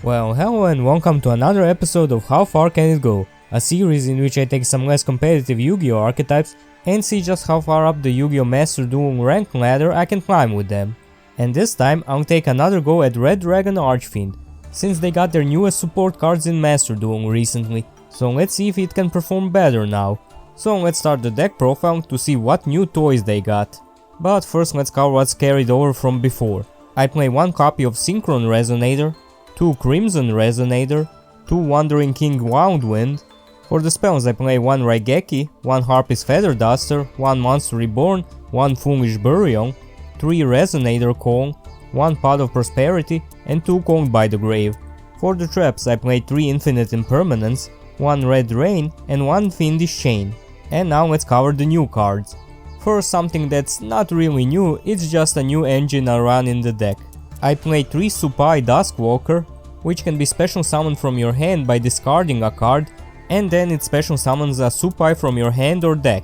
Well, hello and welcome to another episode of How Far Can It Go, a series in which I take some less competitive Yu-Gi-Oh archetypes and see just how far up the Yu-Gi-Oh Master Duel rank ladder I can climb with them. And this time I'll take another go at Red Dragon Archfiend, since they got their newest support cards in Master Duel recently, so let's see if it can perform better now. So let's start the deck profile to see what new toys they got. But first let's cover what's carried over from before. I play one copy of Synchron Resonator, 2 Crimson Resonator, 2 Wandering King Wildwind. For the spells I play 1 Raigeki, 1 Harpy's Feather Duster, 1 Monster Reborn, 1 Foolish Burial, 3 Resonator Call, 1 Pot of Prosperity and 2 Called by the Grave. For the traps I play 3 Infinite Impermanence, 1 Red Rain and 1 Fiendish Chain. And now let's cover the new cards. First, something that's not really new, it's just a new engine I run in the deck. I play 3 Supai Duskwalker, which can be special summoned from your hand by discarding a card, and then it special summons a Supai from your hand or deck.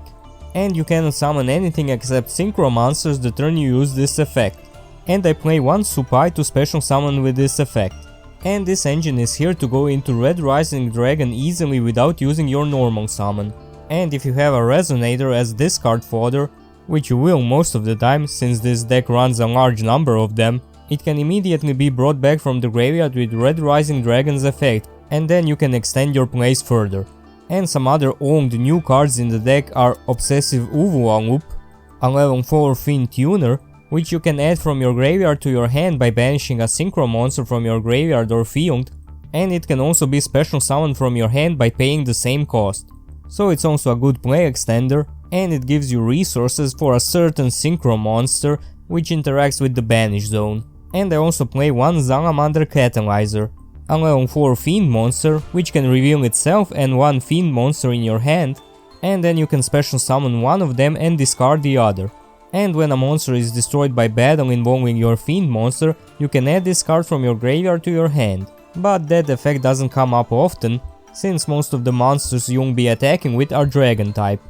And you cannot summon anything except Synchro monsters the turn you use this effect. And I play 1 Supai to special summon with this effect. And this engine is here to go into Red Rising Dragon easily without using your normal summon. And if you have a Resonator as discard fodder, which you will most of the time since this deck runs a large number of them, it can immediately be brought back from the graveyard with Red Rising Dragon's effect, and then you can extend your plays further. And some other owned new cards in the deck are Obsessive Uvula Loop, a level 4 Fiend Tuner, which you can add from your graveyard to your hand by banishing a Synchro monster from your graveyard or field, and it can also be special summoned from your hand by paying the same cost. So it's also a good play extender, and it gives you resources for a certain Synchro monster which interacts with the banish zone. And I also play 1 Salamander Catalyzer, a level 4 Fiend monster which can reveal itself and 1 Fiend monster in your hand, and then you can special summon one of them and discard the other. And when a monster is destroyed by battle involving your Fiend monster, you can add this card from your graveyard to your hand. But that effect doesn't come up often, since most of the monsters you'll be attacking with are Dragon type.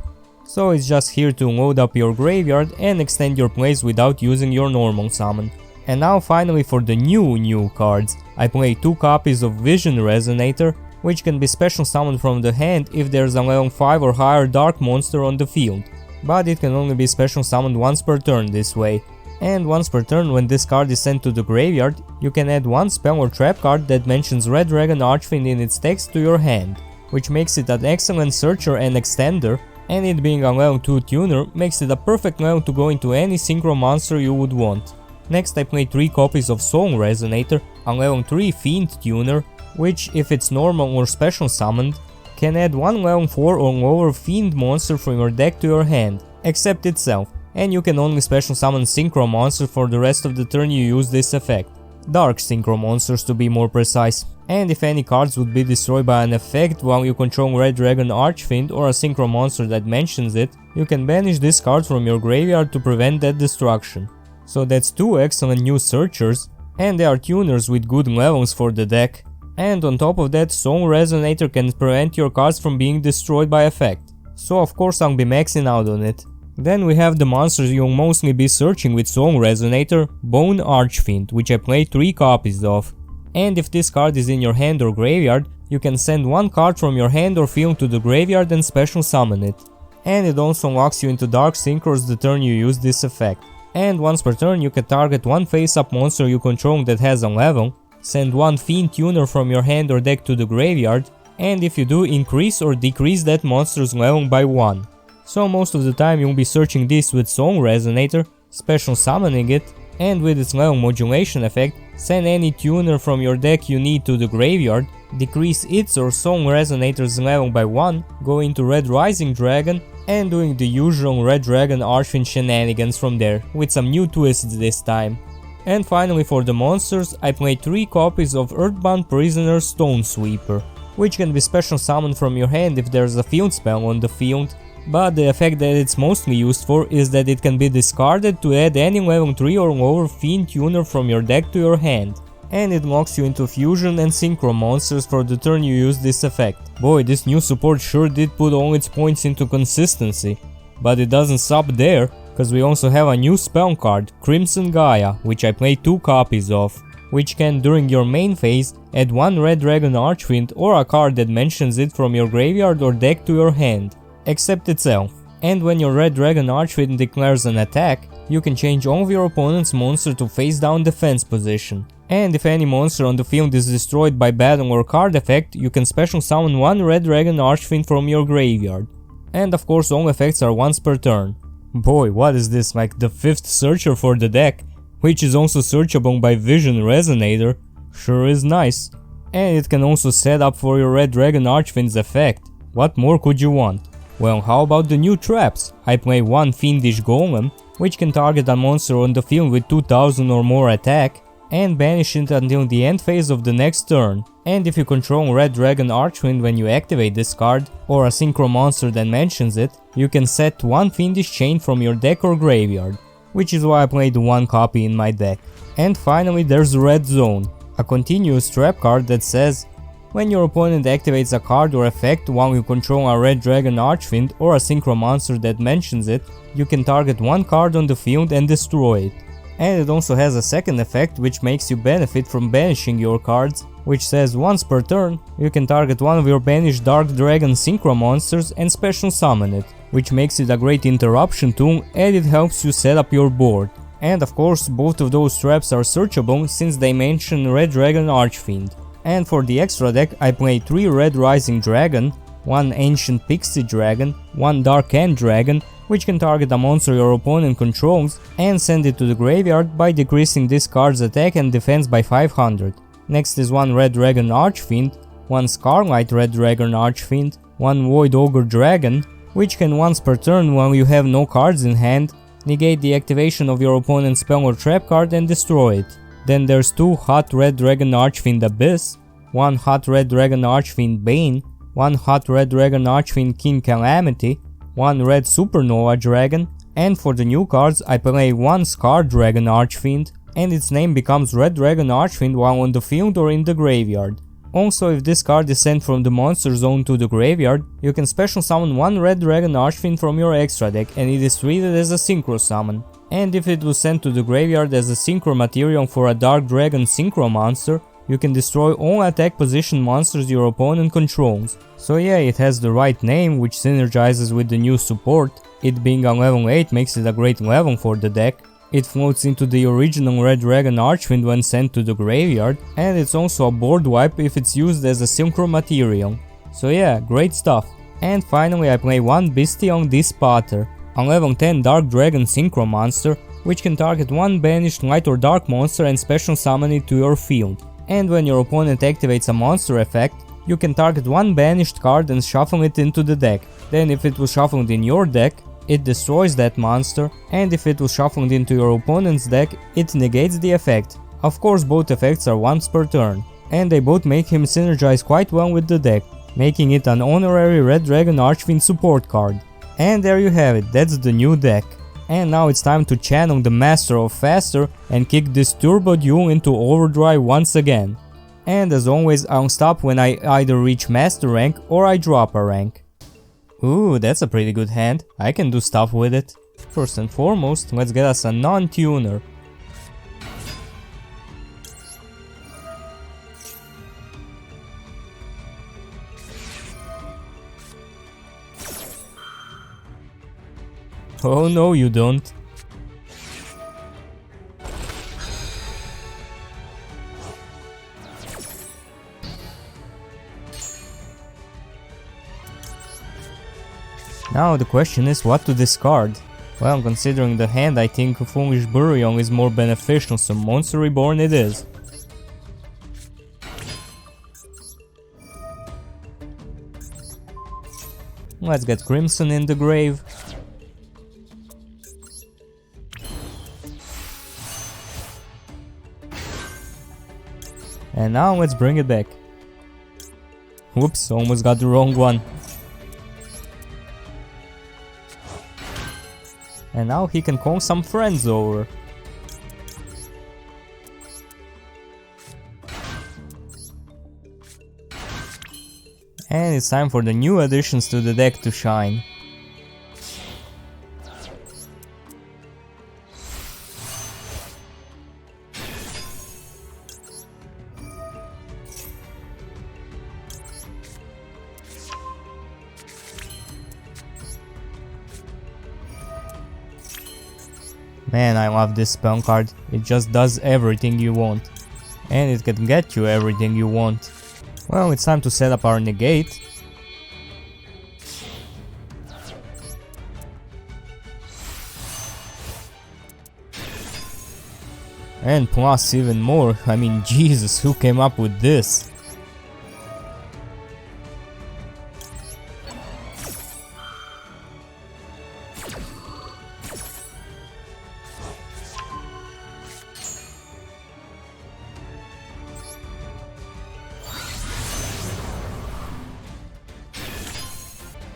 So it's just here to load up your graveyard and extend your plays without using your normal summon. And now finally for the new cards, I play 2 copies of Vision Resonator, which can be special summoned from the hand if there's a level 5 or higher dark monster on the field, but it can only be special summoned once per turn this way. And once per turn when this card is sent to the graveyard, you can add 1 spell or trap card that mentions Red Dragon Archfiend in its text to your hand, which makes it an excellent searcher and extender, and it being a level 2 tuner makes it a perfect level to go into any Synchro monster you would want. Next I play 3 copies of Soul Resonator, a level 3 Fiend Tuner, which, if it's normal or special summoned, can add 1 level 4 or lower Fiend monster from your deck to your hand, except itself, and you can only special summon Synchro monsters for the rest of the turn you use this effect. Dark Synchro monsters to be more precise. And if any cards would be destroyed by an effect while you control Red Dragon Archfiend or a Synchro monster that mentions it, you can banish this card from your graveyard to prevent that destruction. So that's 2 excellent new searchers, and they are tuners with good levels for the deck. And on top of that, Soul Resonator can prevent your cards from being destroyed by effect. So of course I'll be maxing out on it. Then we have the monsters you'll mostly be searching with Soul Resonator, Bone Archfiend, which I play 3 copies of. And if this card is in your hand or graveyard, you can send 1 card from your hand or field to the graveyard and special summon it. And it also locks you into Dark Synchros the turn you use this effect. And once per turn you can target 1 face-up monster you control that has a level, send 1 Fiend Tuner from your hand or deck to the graveyard, and if you do, increase or decrease that monster's level by 1. So most of the time you'll be searching this with Soul Resonator, special summoning it, and with its level modulation effect, send any tuner from your deck you need to the graveyard, decrease its or Soul Resonator's level by 1, go into Red Rising Dragon, and doing the usual Red Dragon Archfiend shenanigans from there, with some new twists this time. And finally for the monsters, I play 3 copies of Earthbound Prisoner Stone Sweeper, which can be special summoned from your hand if there's a field spell on the field, but the effect that it's mostly used for is that it can be discarded to add any level 3 or lower Fiend Tuner from your deck to your hand, and it locks you into Fusion and Synchro monsters for the turn you use this effect. Boy, this new support sure did put all its points into consistency, but it doesn't stop there, cause we also have a new spell card, Crimson Gaia, which I play 2 copies of, which can, during your main phase, add one Red Dragon Archfiend or a card that mentions it from your graveyard or deck to your hand, except itself. And when your Red Dragon Archfiend declares an attack, you can change all of your opponent's monster to face down defense position. And if any monster on the field is destroyed by battle or card effect, you can special summon one Red Dragon Archfiend from your graveyard. And of course all effects are once per turn. Boy, what is this, like the 5th searcher for the deck, which is also searchable by Vision Resonator? Sure is nice. And it can also set up for your Red Dragon Archfiend's effect. What more could you want? Well, how about the new traps? I play one Fiendish Golem, which can target a monster on the field with 2000 or more attack, and banish it until the end phase of the next turn. And if you control Red Dragon Archfiend when you activate this card, or a synchro monster that mentions it, you can set one Fiendish Chain from your deck or graveyard, which is why I played one copy in my deck. And finally there's Red Zone, a continuous trap card that says, when your opponent activates a card or effect while you control a Red Dragon Archfiend or a synchro monster that mentions it, you can target one card on the field and destroy it. And it also has a second effect which makes you benefit from banishing your cards, which says once per turn you can target one of your banished Dark Dragon synchro monsters and special summon it, which makes it a great interruption tool and it helps you set up your board. And of course both of those traps are searchable since they mention Red Dragon Archfiend. And for the extra deck I play 3 Red Rising Dragon, 1 Ancient Pixie Dragon, 1 Dark End Dragon, which can target a monster your opponent controls and send it to the graveyard by decreasing this card's attack and defense by 500. Next is 1 Red Dragon Archfiend, 1 Scarlet Red Dragon Archfiend, 1 Void Ogre Dragon, which can once per turn while you have no cards in hand, negate the activation of your opponent's spell or trap card and destroy it. Then there's 2 Hot Red Dragon Archfiend Abyss, 1 Hot Red Dragon Archfiend Bane, 1 Hot Red Dragon Archfiend King Calamity, 1 Red Supernova Dragon, and for the new cards I play 1 Scar Dragon Archfiend, and its name becomes Red Dragon Archfiend while on the field or in the graveyard. Also, if this card is sent from the monster zone to the graveyard, you can special summon 1 Red Dragon Archfiend from your extra deck and it is treated as a synchro summon. And if it was sent to the graveyard as a synchro material for a Dark Dragon synchro monster, you can destroy all attack position monsters your opponent controls. So yeah, it has the right name, which synergizes with the new support. It being a level 8 makes it a great level for the deck. It floats into the original Red Dragon Archfiend when sent to the graveyard, and it's also a board wipe if it's used as a synchro material. So yeah, great stuff. And finally I play 1 Bistion Despotter, a level 10 Dark Dragon synchro monster, which can target 1 banished light or dark monster and special summon it to your field. And when your opponent activates a monster effect, you can target 1 banished card and shuffle it into the deck. Then if it was shuffled in your deck, it destroys that monster, and if it was shuffled into your opponent's deck, it negates the effect. Of course both effects are once per turn, and they both make him synergize quite well with the deck, making it an honorary Red Dragon Archfiend support card. And there you have it, that's the new deck. And now it's time to channel the Master of Faster and kick this Turbo Duel into overdrive once again. And as always, I'll stop when I either reach Master rank or I drop a rank. Ooh, that's a pretty good hand, I can do stuff with it. First and foremost, let's get us a non-tuner. Oh no, you don't. Now the question is what to discard. Well, considering the hand, I think Foolish Burial is more beneficial, so Monster Reborn it is. Let's get Crimson in the grave. And now let's bring it back. Whoops, almost got the wrong one. And now he can call some friends over. And it's time for the new additions to the deck to shine. Man, I love this spell card. It just does everything you want. And it can get you everything you want. Well, it's time to set up our negate. And plus even more. I mean, Jesus, who came up with this?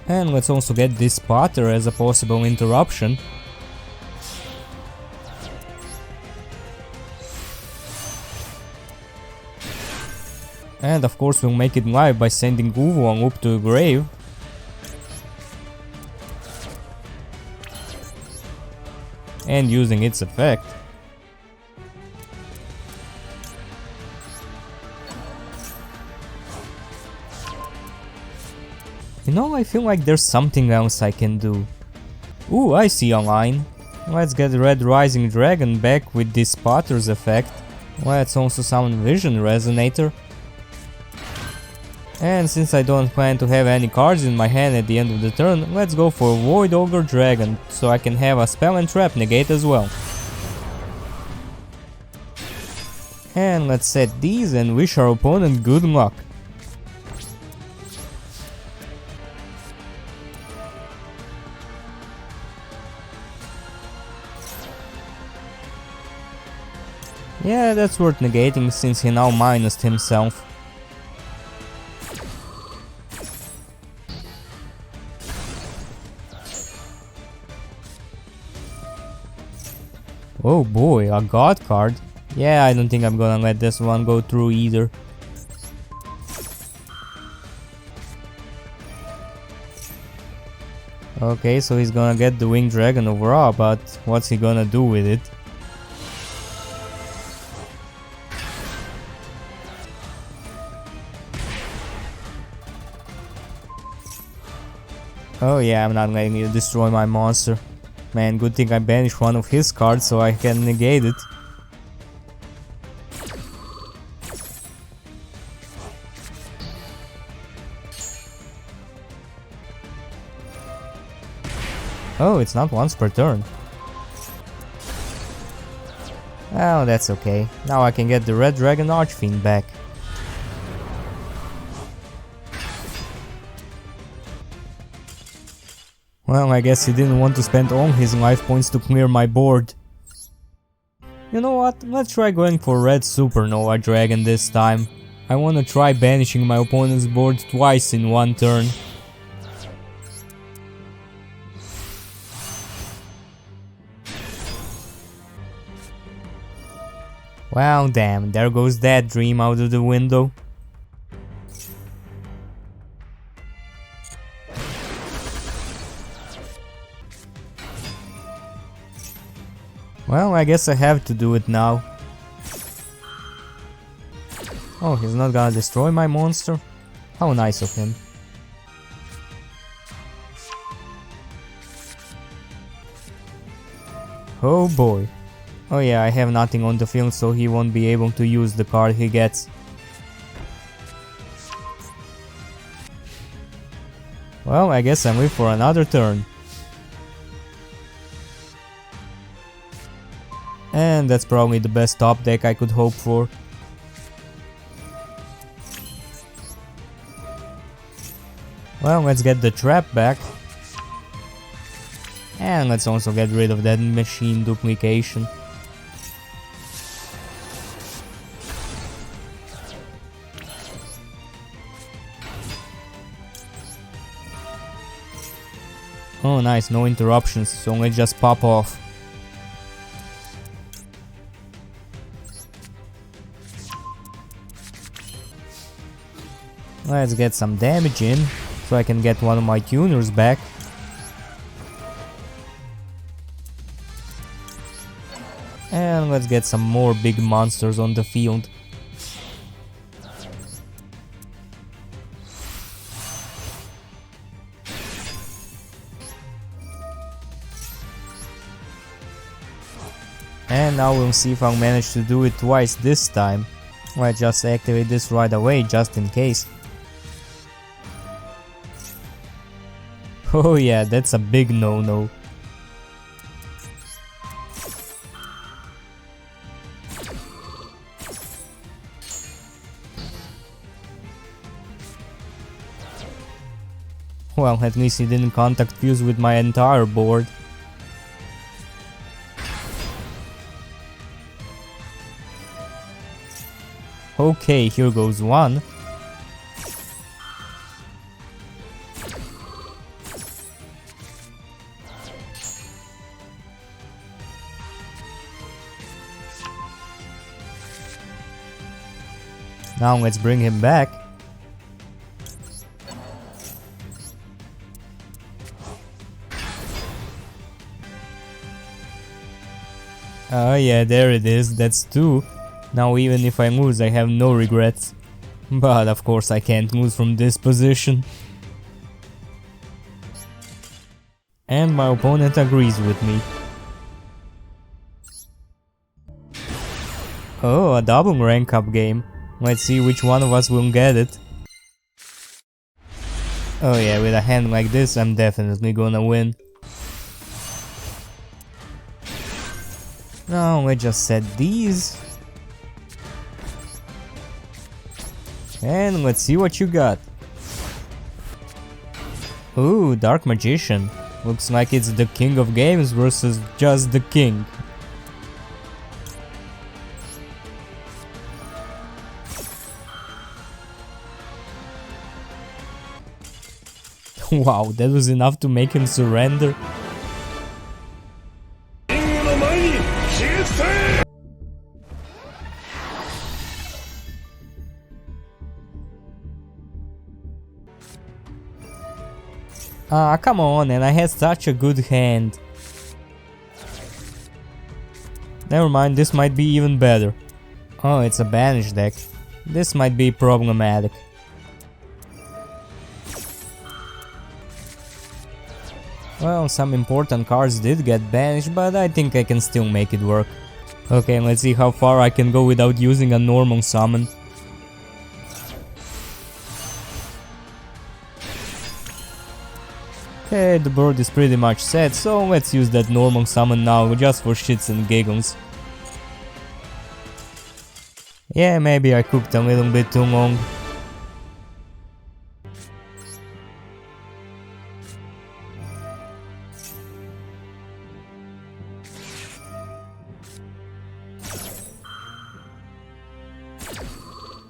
And let's also get this Potter as a possible interruption. And of course we'll make it live by sending Uvu on loop to the grave. And using its effect. You know, I feel like there's something else I can do. Ooh, I see a line. Let's get Red Rising Dragon back with this Potter's effect. Let's also summon Vision Resonator. And since I don't plan to have any cards in my hand at the end of the turn, let's go for Void Ogre Dragon, so I can have a spell and trap negate as well. And let's set these and wish our opponent good luck. Yeah, that's worth negating since he now minused himself. Oh boy, a god card. Yeah, I don't think I'm gonna let this one go through either. Okay, so he's gonna get the Winged Dragon overall, but what's he gonna do with it? Oh yeah, I'm not letting you destroy my monster. Man, good thing I banished one of his cards so I can negate it. Oh, it's not once per turn. Oh, that's okay. Now I can get the Red Dragon Archfiend back. Well, I guess he didn't want to spend all his life points to clear my board. You know what, let's try going for Red Supernova Dragon this time. I wanna try banishing my opponent's board twice in one turn. Well, damn, there goes that dream out of the window. Well, I guess I have to do it now. Oh, he's not gonna destroy my monster? How nice of him. Oh boy. Oh yeah, I have nothing on the field, so he won't be able to use the card he gets. Well, I guess I live for another turn. And that's probably the best top deck I could hope for. Well, let's get the trap back. And let's also get rid of that machine duplication. Oh nice, no interruptions, so let's just pop off. Let's get some damage in, so I can get one of my tuners back. And let's get some more big monsters on the field. And now we'll see if I'll manage to do it twice this time. Might just activate this right away, just in case. Oh yeah, that's a big no-no. Well, at least he didn't contact fuse with my entire board. Okay, here goes one. Now let's bring him back. Oh yeah, there it is, that's 2. Now even if I lose I have no regrets. But of course I can't lose from this position. And my opponent agrees with me. Oh, a double rank up game. Let's see which one of us will get it. Oh yeah, with a hand like this I'm definitely gonna win. Now let's just set these. And let's see what you got. Ooh, Dark Magician. Looks like it's the king of games versus just the king. Wow, that was enough to make him surrender. Ah, come on, and I had such a good hand. Never mind, this might be even better. Oh, it's a banish deck. This might be problematic. Well, some important cards did get banished, but I think I can still make it work. Okay, let's see how far I can go without using a normal summon. Okay, the board is pretty much set, so let's use that normal summon now, just for shits and giggles. Yeah, maybe I cooked a little bit too long.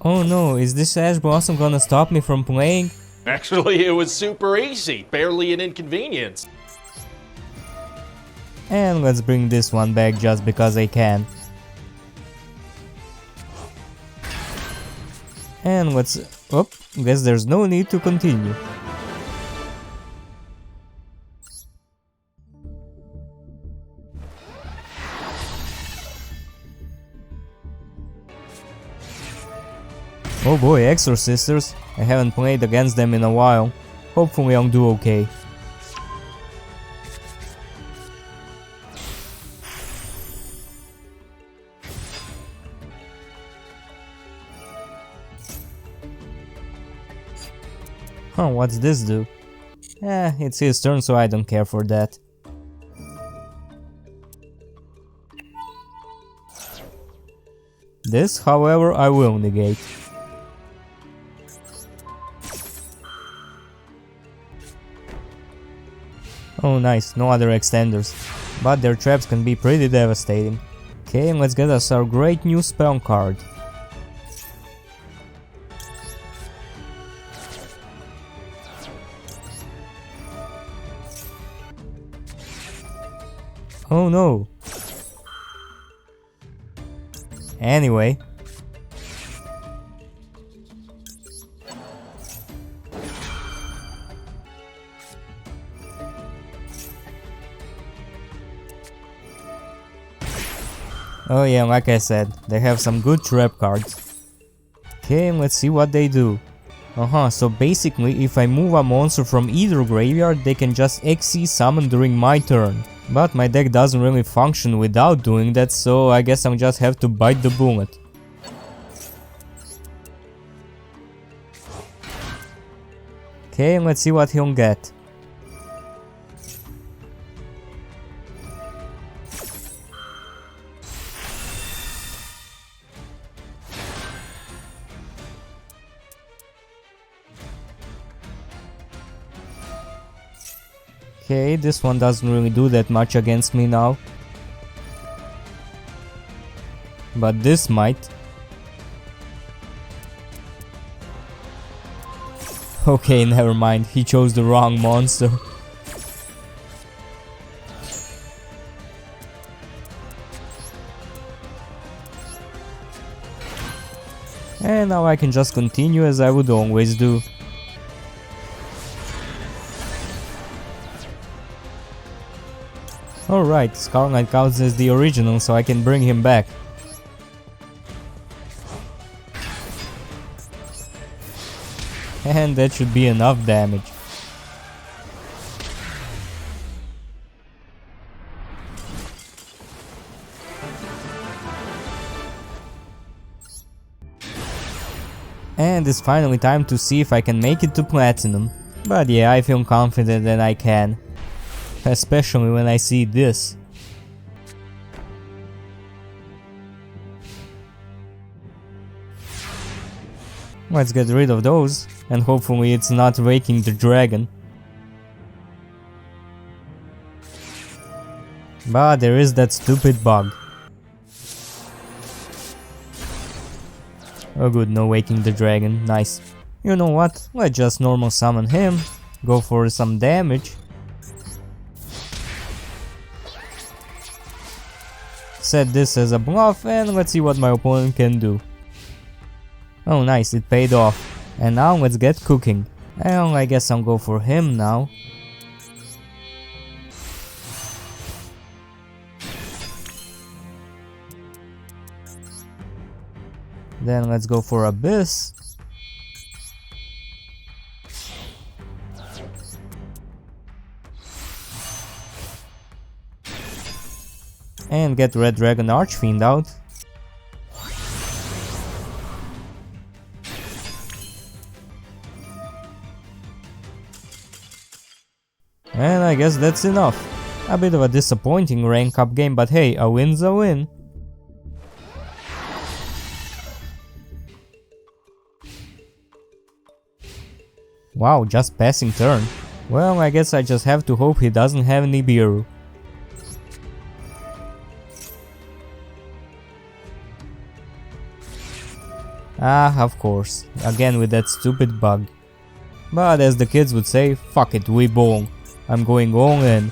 Oh no, is this Ash Blossom gonna stop me from playing? Actually, it was super easy, barely an inconvenience. And let's bring this one back just because I can. And let's... oh, guess there's no need to continue. Oh boy, Exorcisters. I haven't played against them in a while. Hopefully I'll do okay. Huh, what's this do? It's his turn, so I don't care for that. This, however, I will negate. Oh nice, no other extenders, but their traps can be pretty devastating. Okay, let's get us our great new spell card. Oh no. Anyway. Oh yeah, like I said, they have some good trap cards. Okay, let's see what they do. So basically if I move a monster from either graveyard, they can just XC summon during my turn. But my deck doesn't really function without doing that, so I guess I just have to bite the bullet. Okay, let's see what he'll get. Okay, this one doesn't really do that much against me now. But this might. Okay, never mind, he chose the wrong monster. And now I can just continue as I would always do. Alright, Scarlet counts as the original, so I can bring him back. And that should be enough damage. And it's finally time to see if I can make it to Platinum. But yeah, I feel confident that I can. Especially when I see this. Let's get rid of those, and hopefully it's not waking the dragon. But there is that stupid bug. Oh good, no waking the dragon, nice. You know what, let's just normal summon him, go for some damage. Set this as a bluff and let's see what my opponent can do. Oh nice, it paid off. And now let's get cooking. Well, I guess I'll go for him now. Then let's go for Abyss. And get Red Dragon Archfiend out. And I guess that's enough. A bit of a disappointing rank up game, but hey, a win's a win. Wow, just passing turn. Well, I guess I just have to hope he doesn't have Nibiru. Ah, of course, again with that stupid bug. But as the kids would say, fuck it, we ball. I'm going all in.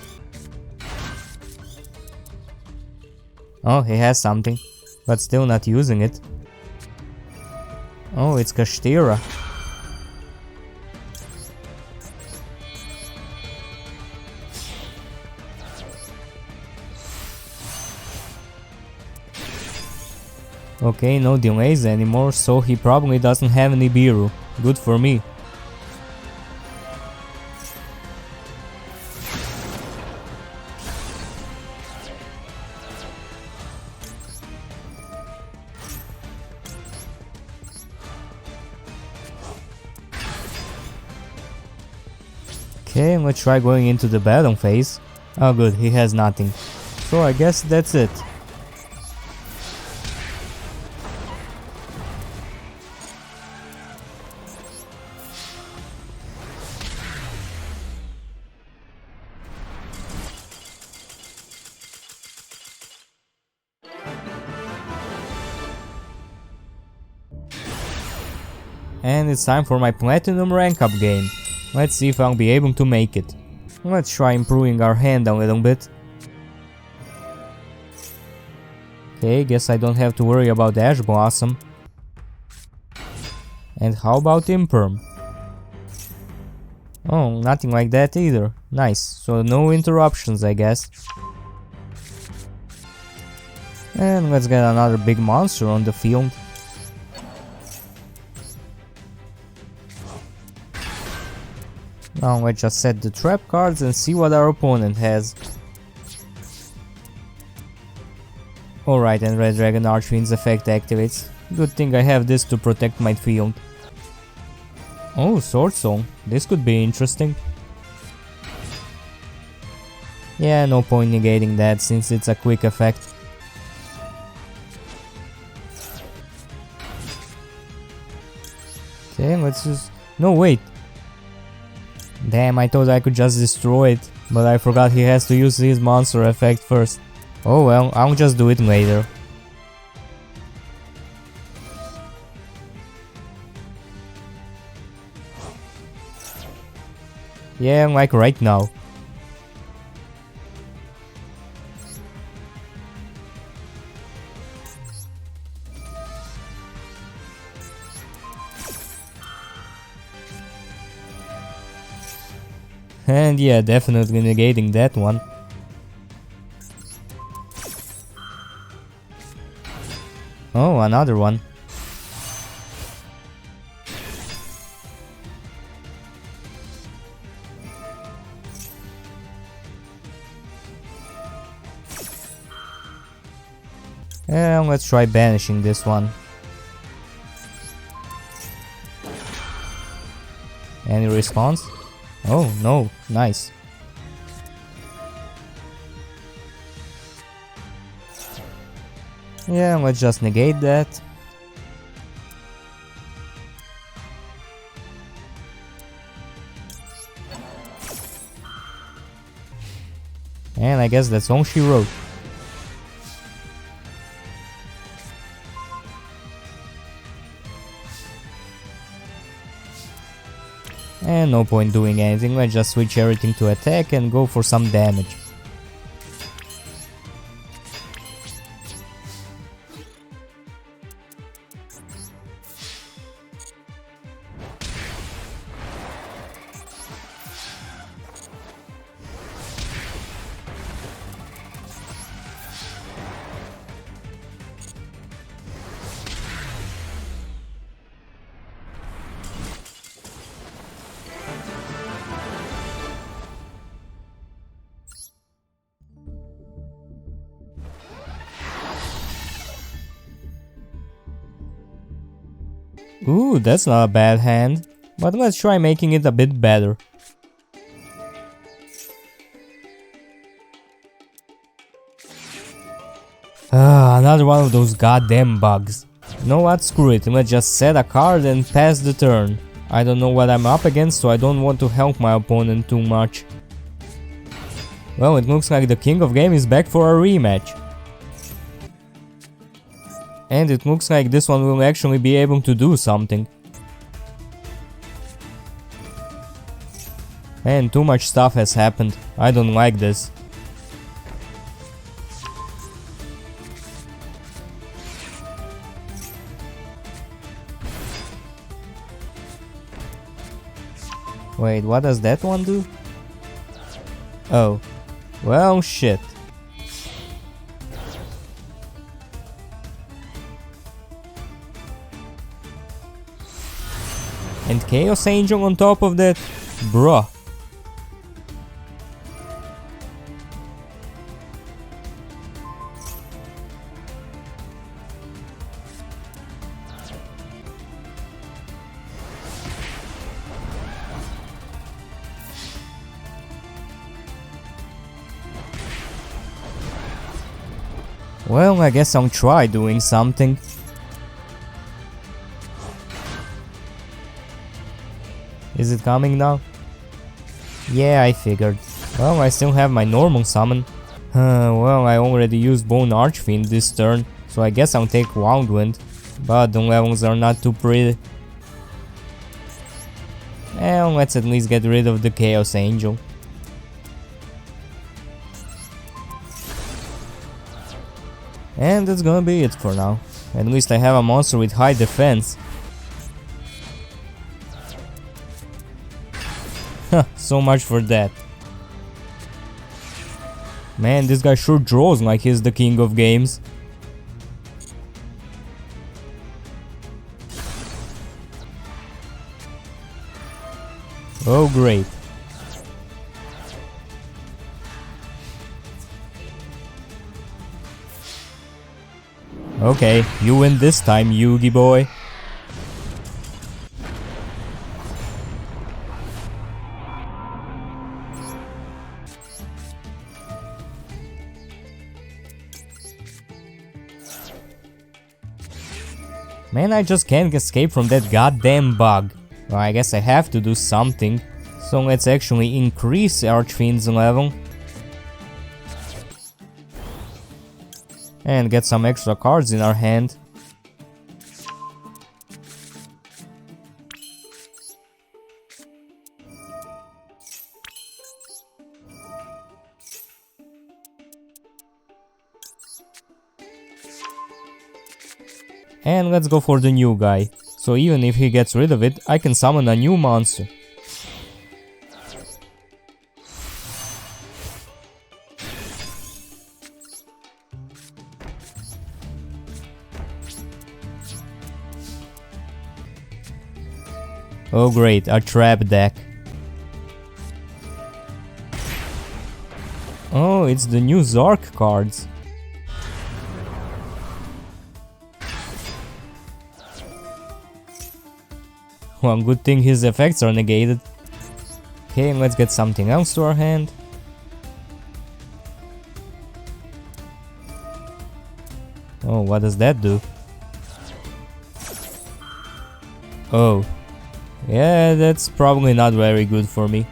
Oh, he has something, but still not using it. Oh, it's Kashtira. Okay, no delays anymore, so he probably doesn't have any Nibiru. Good for me. Okay, let's try going into the battle phase. Oh good, he has nothing. So I guess that's it. And it's time for my Platinum rank up game. Let's see if I'll be able to make it. Let's try improving our hand a little bit. Okay, guess I don't have to worry about Ash Blossom. And how about Imperm? Oh, nothing like that either. Nice, so no interruptions I guess. And let's get another big monster on the field. Now let's just set the trap cards and see what our opponent has. Alright, and Red Dragon Archfiend's effect activates. Good thing I have this to protect my field. Oh, Sword Song. This could be interesting. Yeah, no point negating that since it's a quick effect. Okay, let's just... No, wait! Damn, I thought I could just destroy it, but I forgot he has to use his monster effect first. Oh well, I'll just do it later. Yeah, like right now. And yeah, definitely negating that one. Oh, another one. And let's try banishing this one. Any response? Oh no, nice. Yeah, let's just negate that. And I guess that's all she wrote. And no point doing anything, let's just switch everything to attack and go for some damage. Ooh, that's not a bad hand, but let's try making it a bit better. Another one of those goddamn bugs. You know what, screw it, let's just set a card and pass the turn. I don't know what I'm up against, so I don't want to help my opponent too much. Well, it looks like the King of Game is back for a rematch. And it looks like this one will actually be able to do something. And too much stuff has happened. I don't like this. Wait, what does that one do? Oh. Well, shit. And Chaos Angel on top of that? Bruh. Well, I guess I'll try doing something. Is it coming now? Yeah, I figured. Well, I still have my normal summon. Well, I already used Bone Archfiend this turn, so I guess I'll take Woundwind. But the levels are not too pretty. Well, let's at least get rid of the Chaos Angel. And that's gonna be it for now. At least I have a monster with high defense. So much for that. Man, this guy sure draws like he's the king of games. Oh great. Okay, you win this time, Yugi boy. Man, I just can't escape from that goddamn bug. Well, I guess I have to do something. So let's actually increase Archfiend's level. And get some extra cards in our hand. And let's go for the new guy. So even if he gets rid of it, I can summon a new monster. Oh great, a trap deck. Oh, it's the new Zork cards. Well, good thing his effects are negated. Okay, let's get something else to our hand. Oh, what does that do? Oh. Yeah, that's probably not very good for me.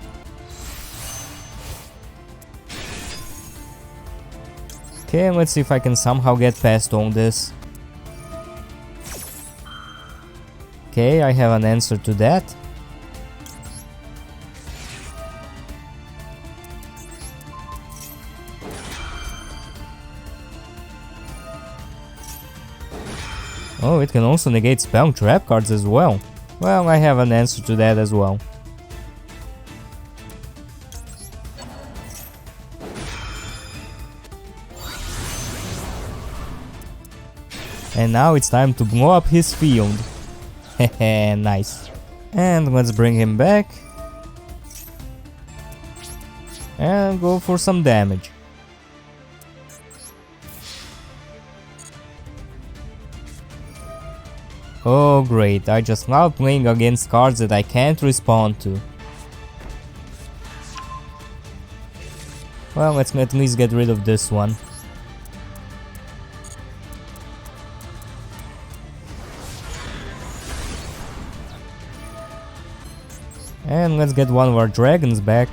Okay, let's see if I can somehow get past all this. Okay, I have an answer to that. Oh, it can also negate spell trap cards as well. Well, I have an answer to that as well. And now it's time to blow up his field. Hehe, nice. And let's bring him back. And go for some damage. Oh great, I just love playing against cards that I can't respond to. Well, let's at least get rid of this one. And let's get one of our dragons back.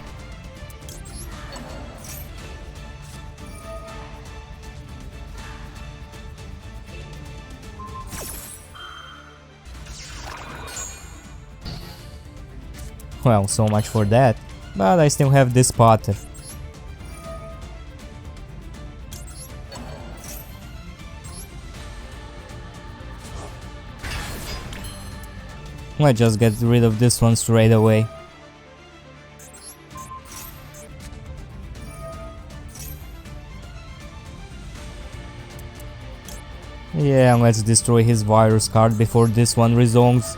Well, so much for that. But I still have this Potter. Let's just get rid of this one straight away. Yeah, let's destroy his virus card before this one resolves.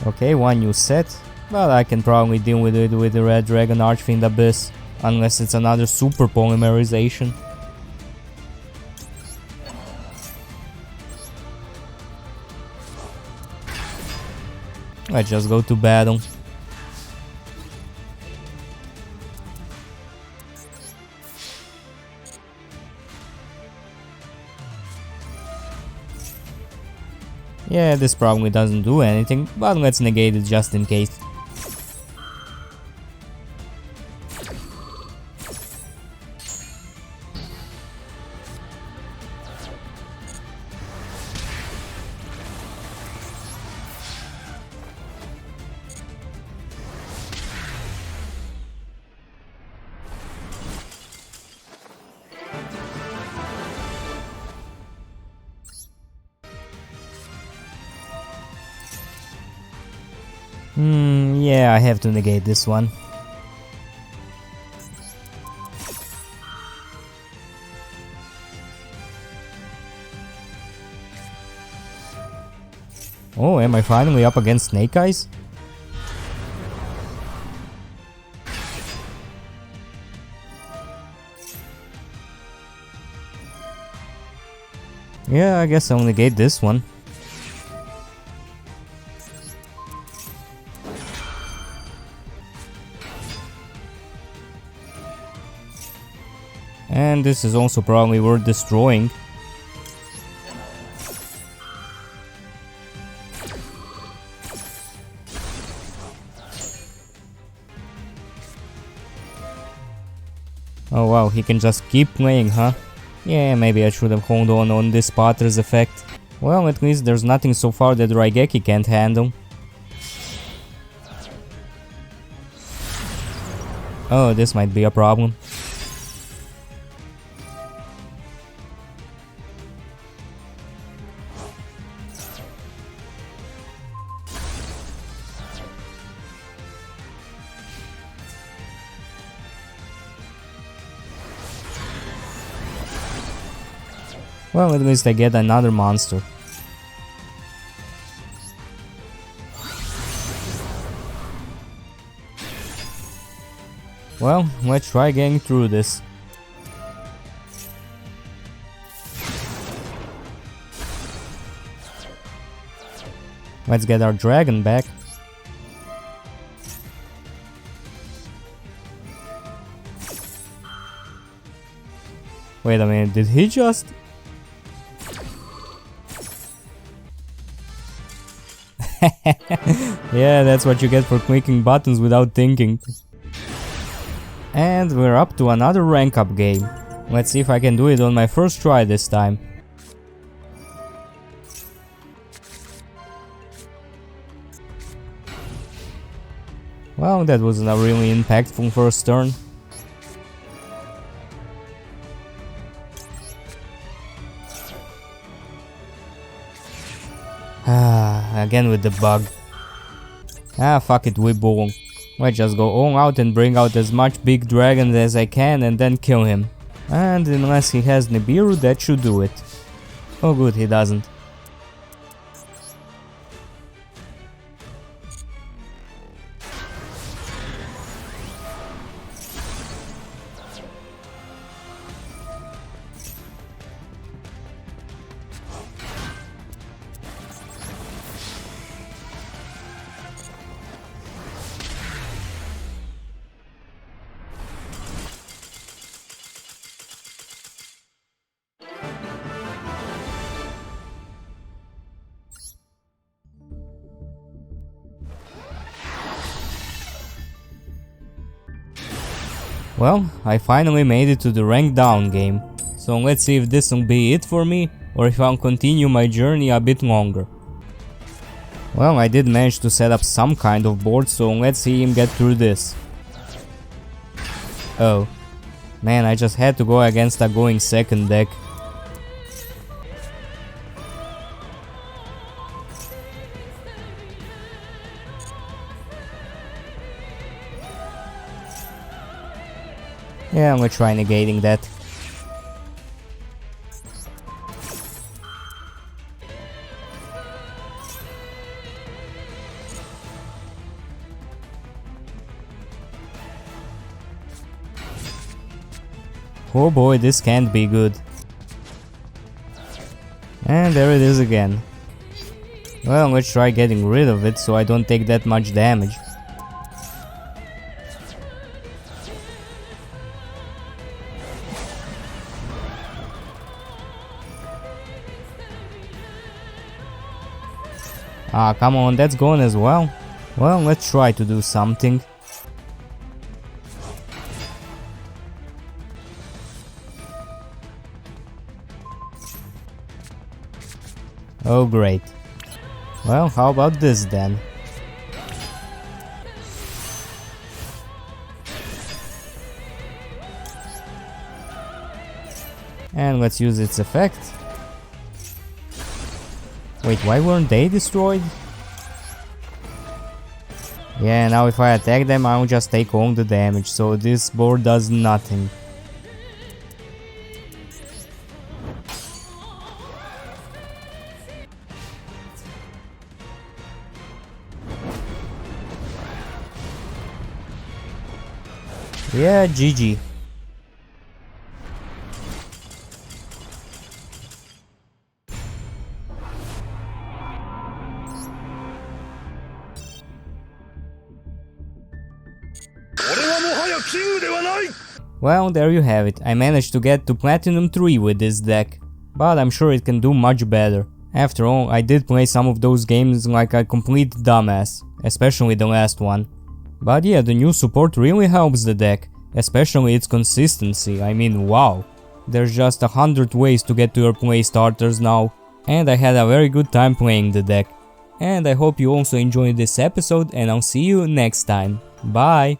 Okay, one new set, but I can probably deal with it with the Red Dragon Archfiend Abyss, unless it's another super polymerization. Let's just go to battle. Yeah, this probably doesn't do anything, but let's negate it just in case. Yeah, I have to negate this one. Oh, am I finally up against Snake Eyes? Yeah, I guess I'll negate this one. And this is also probably worth destroying. Oh wow, he can just keep playing, huh? Yeah, maybe I should have honed on this Potter's effect. Well, at least there's nothing so far that Raigeki can't handle. Oh, this might be a problem. Well, at least I get another monster. Well, let's try getting through this. Let's get our dragon back. Wait a minute, did he just... Yeah, that's what you get for clicking buttons without thinking. And we're up to another rank up game. Let's see if I can do it on my first try this time. Well, that wasn't a really impactful first turn. Again with the bug. Fuck it, we ball. Let's just go all out and bring out as much big dragons as I can and then kill him. And unless he has Nibiru, that should do it. Oh good, he doesn't. Well, I finally made it to the rank down game, so let's see if this will be it for me, or if I'll continue my journey a bit longer. Well, I did manage to set up some kind of board, so let's see him get through this. Oh, man, I just had to go against a going second deck. Yeah, I'm gonna try negating that. Oh boy, this can't be good. And there it is again. Well, let's try getting rid of it so I don't take that much damage. Ah, come on, that's gone as well. Well, let's try to do something. Oh, great. Well, how about this then? And let's use its effect. Wait, why weren't they destroyed? Yeah, now if I attack them, I'll just take all the damage, so this board does nothing. Yeah, GG. Well, there you have it. I managed to get to Platinum 3 with this deck, but I'm sure it can do much better. After all, I did play some of those games like a complete dumbass, especially the last one. But yeah, the new support really helps the deck, especially its consistency. I mean, wow. There's just 100 ways to get to your play starters now, and I had a very good time playing the deck. And I hope you also enjoyed this episode, and I'll see you next time. Bye!